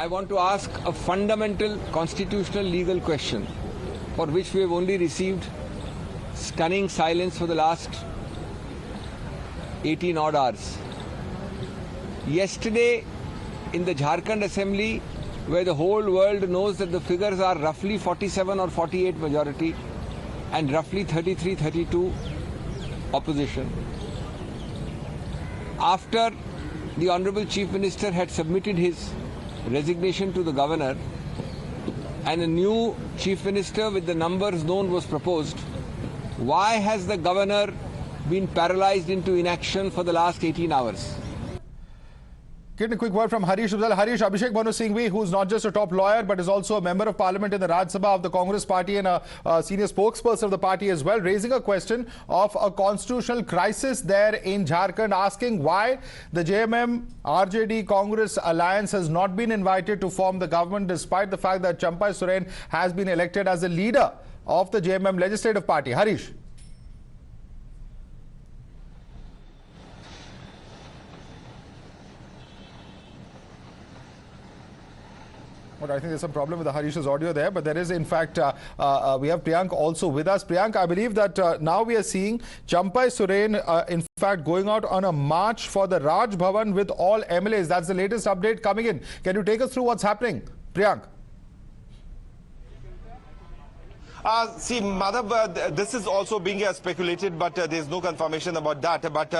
I want to ask a fundamental constitutional legal question for which we have only received stunning silence for the last 18 odd hours. Yesterday in the Jharkhand assembly, where the whole world knows that the figures are roughly 47 or 48 majority and roughly 33-32 opposition, after the Honorable Chief Minister had submitted his resignation to the governor and a new Chief Minister with the numbers known was proposed, why has the governor been paralyzed into inaction for the last 18 hours? Getting a quick word from Harish. Harish, Abhishek Manu Singhvi, who's not just a top lawyer but is also a member of parliament in the Rajya Sabha of the Congress party and a senior spokesperson of the party as well, raising a question of a constitutional crisis there in Jharkhand, asking why the JMM-RJD Congress alliance has not been invited to form the government despite the fact that Champai Soren has been elected as the leader of the JMM legislative party. Harish. Well, I think there's some problem with the Harish's audio there, but there is, in fact, we have Priyank also with us. Priyank, I believe that now we are seeing Champai Soren, in fact, going out on a march for the Raj Bhavan with all MLAs. That's the latest update coming in. Can you take us through what's happening, Priyank? See, Madhav, this is also being speculated, but there's no confirmation about that. But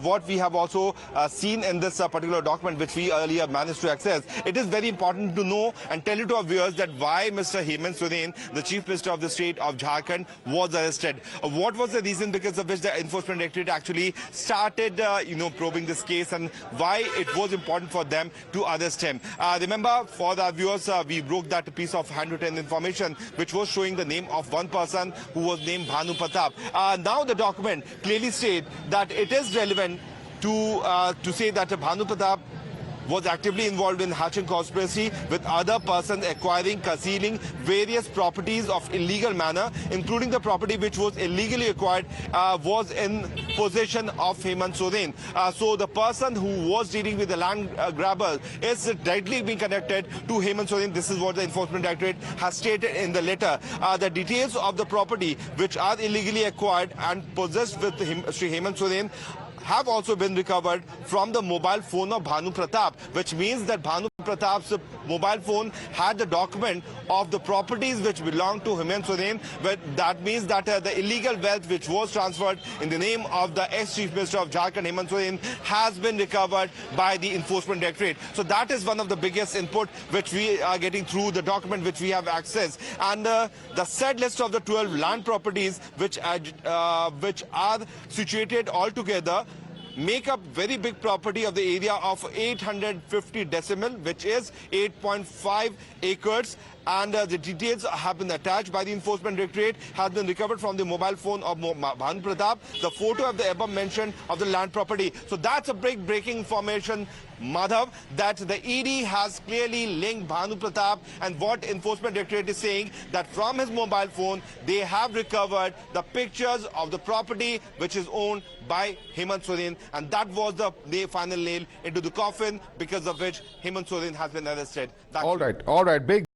what we have also seen in this particular document, which we earlier managed to access, it is very important to know and tell you to our viewers that why Mr. Hemant Soren, the Chief Minister of the state of Jharkhand, was arrested. What was the reason because of which the Enforcement Directorate actually started, probing this case, and why it was important for them to arrest him. Remember, for the viewers, we broke that piece of handwritten information, which was showing the name of one person who was named Bhanu Pratap. Now the document clearly states that it is relevant to say that Bhanu Pratap was actively involved in hatching conspiracy with other persons acquiring, concealing various properties of illegal manner, including the property which was illegally acquired was in possession of Hemant Soren. So the person who was dealing with the land grabber is directly being connected to Hemant Soren. This is what the Enforcement Directorate has stated in the letter. The details of the property which are illegally acquired and possessed with Sri Hemant Soren have also been recovered from the mobile phone of Bhanu Pratap, which means that Bhanu Pratap's mobile phone had the document of the properties which belonged to Hemant Soren. But that means that the illegal wealth which was transferred in the name of the ex-Chief Minister of Jharkhand, Hemant Soren, has been recovered by the Enforcement Directorate. So that is one of the biggest input which we are getting through the document which we have access. And the said list of the 12 land properties which are situated all together make up very big property of the area of 850 decimal, which is 8.5 acres. And the details have been attached by the Enforcement Directorate, has been recovered from the mobile phone of Bhanu Pratap, the photo of the above mentioned of the land property. So that's a breaking information, Madhav, that the ED has clearly linked Bhanu Pratap, and what Enforcement Directorate is saying that from his mobile phone they have recovered the pictures of the property which is owned by Hemant Soren, and that was the final nail into the coffin because of which Hemant Soren has been arrested. All right, big